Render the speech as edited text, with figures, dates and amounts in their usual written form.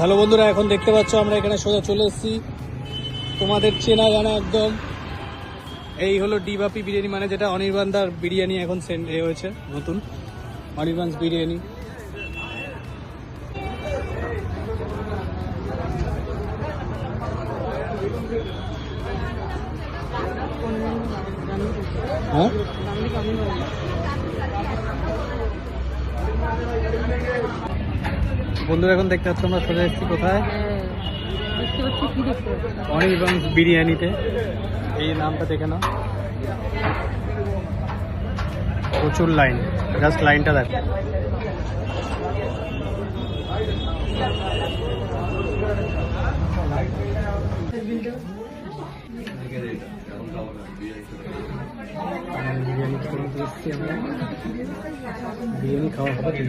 ভালো বন্ধুরা, এখন দেখতে পাচ্ছ আমরা এখানে সোজা চলে এসেছি তোমাদের চেনা জানা একদম। এই হলো ডিবাপি বিরিয়ানি, মানে যেটা অনির্বাণদার বিরিয়ানি এখন হয়েছে নতুন অনির্বাণস বিরিয়ানি। হ্যাঁ, বন্ধুরা এখন দেখতে পাচ্ছ আমরা সোজা এসেছি কোথায়, অনির্বাণস বিরিয়ানিতে। এই নামটা দেখে নাও, প্রচুর লাইন, জাস্ট লাইনটা দেখো। বিরিয়ানি খাওয়া হবে।